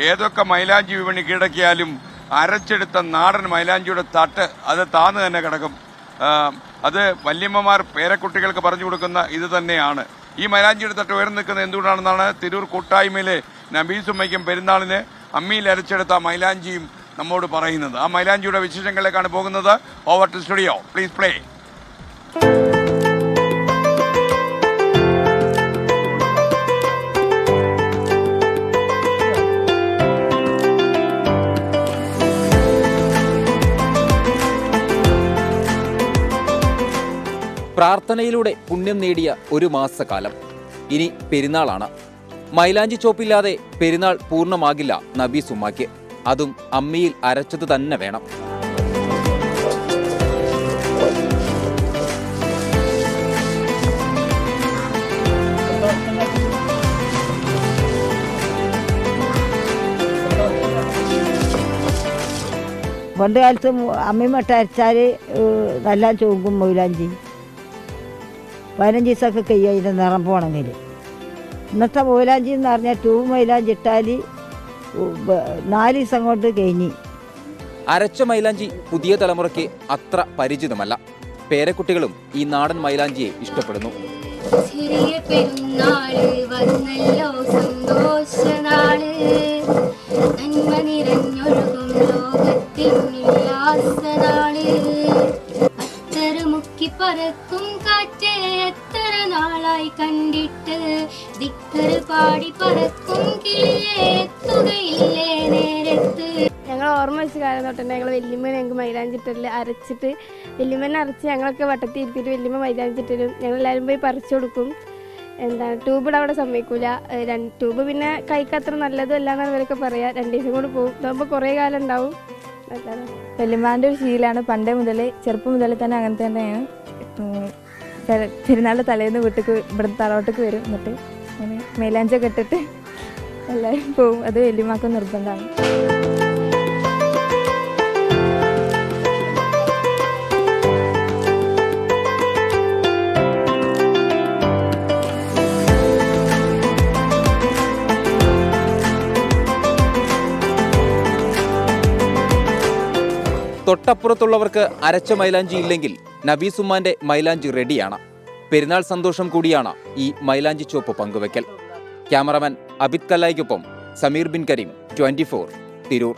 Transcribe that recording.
ഏതൊക്കെ മൈലാഞ്ചി വിപണി കീഴടക്കിയാലും അരച്ചെടുത്ത നാടൻ മൈലാഞ്ചിയുടെ തട്ട് അത് താന്ന് തന്നെ കിടക്കും. അത് വല്യമ്മമാർ പേരക്കുട്ടികൾക്ക് പറഞ്ഞു കൊടുക്കുന്ന ഇത് തന്നെയാണ്. ഈ മൈലാഞ്ചിയുടെ തട്ട് ഉയർന്നു നിൽക്കുന്നത് എന്തുകൊണ്ടാണെന്നാണ് തിരൂർ കൂട്ടായ്മയിലെ നബീസുമ്മയ്ക്കും പെരുന്നാളിന് അമ്മിയിൽ അരച്ചെടുത്ത മൈലാഞ്ചിയും നമ്മോട് പറയുന്നത്. ആ മൈലാഞ്ചിയുടെ വിശേഷങ്ങളിലേക്കാണ് പോകുന്നത്. Over to studio, please play. പ്രാർത്ഥനയിലൂടെ പുണ്യം നേടിയ ഒരു മാസക്കാലം. ഇനി പെരുന്നാളാണ്. മൈലാഞ്ചി ചോപ്പില്ലാതെ പെരുന്നാൾ പൂർണ്ണമാകില്ല നബീസുമ്മയ്ക്ക്. അതും അമ്മിയിൽ അരച്ചത് തന്നെ വേണം. പണ്ട് കാലത്ത് അമ്മിമട്ട അരച്ചാൽ നല്ല ചോക്കും മൈലാഞ്ചി. 15 ദിവസമൊക്കെ കഴിയും അതിൻ്റെ നിറം പോകണമെങ്കിൽ. ഇന്നത്തെ മൈലാഞ്ചി എന്ന് പറഞ്ഞാൽ ട്യൂബ് മൈലാഞ്ചി ഇട്ടാൽ 4 ദിവസം കൊണ്ട് കഴിഞ്ഞ്. അരച്ച മൈലാഞ്ചി പുതിയ തലമുറയ്ക്ക് അത്ര പരിചിതമല്ല. പേരക്കുട്ടികളും ഈ നാടൻ മൈലാഞ്ചിയെ ഇഷ്ടപ്പെടുന്നു. ചെറിയ പെരുന്നാള് വന്നല്ലോ സന്തോഷനാള്, നന്മ നിറഞ്ഞൊഴുകും ലോകത്തിനുല്ലാസനാള്, അത്തരമുക്കി പറക്കും കാറ്റ് എത്ര നാളായി കണ്ടിട്ട്, ദിക്കറ് പാടി പറക്കും കിളിയെ എത്തുകയില്ലേ നേരത്ത്. ഞങ്ങൾ ഓർമ്മ വെച്ച കാലം തൊട്ട് തന്നെ ഞങ്ങൾ വല്യമ്മ ഞങ്ങൾക്ക് മൈലാഞ്ചിട്ടില്ല അരച്ചിട്ട് വല്യമ്മനെ അരച്ച് ഞങ്ങളൊക്കെ വട്ടത്തിൽ ഇരുത്തിയിട്ട് വല്യമ്മ മൈലാഞ്ചിട്ടിരും. ഞങ്ങളെല്ലാവരും പോയി പറിച്ചു കൊടുക്കും. ട്യൂബിടെ അവിടെ സമ്മതിക്കൂല. ട്യൂബ് പിന്നെ കൈക്ക് അത്ര നല്ലതും അല്ലാന്നാണ് ഇവരൊക്കെ പറയാം. 2 ദിവസം കൊണ്ട് പോകും. ഇതാകുമ്പോൾ കുറേ കാലം ഉണ്ടാവും. വല്യമ്മാൻ്റെ ഒരു ശീലമാണ്. പണ്ടേ മുതൽ ചെറുപ്പം മുതൽ തന്നെ അങ്ങനെ തന്നെയാണ്. പെരുന്നാളിൻ്റെ തലേന്ന് വീട്ടിലേക്ക് ഇവിടെ തറവാട്ടിലേക്ക് വരും. എന്നിട്ട് അങ്ങനെ മൈലാഞ്ചൊക്കെ ഇട്ടിട്ട് എല്ലാവരും പോവും. അത് വല്യമ്മക്ക് നിർബന്ധമാണ്. തൊട്ടപ്പുറത്തുള്ളവർക്ക് അരച്ച മൈലാഞ്ചി ഇല്ലെങ്കിൽ നബീസുമ്മാന്റെ മൈലാഞ്ചി റെഡിയാണ്. പെരുന്നാൾ സന്തോഷം കൂടിയാണ് ഈ മൈലാഞ്ചി ചോപ്പ് പങ്കുവയ്ക്കൽ. ക്യാമറമാൻ അബിത് കല്ലായിക്കൊപ്പം സമീർ ബിൻ കരീം, 24 തിരൂർ.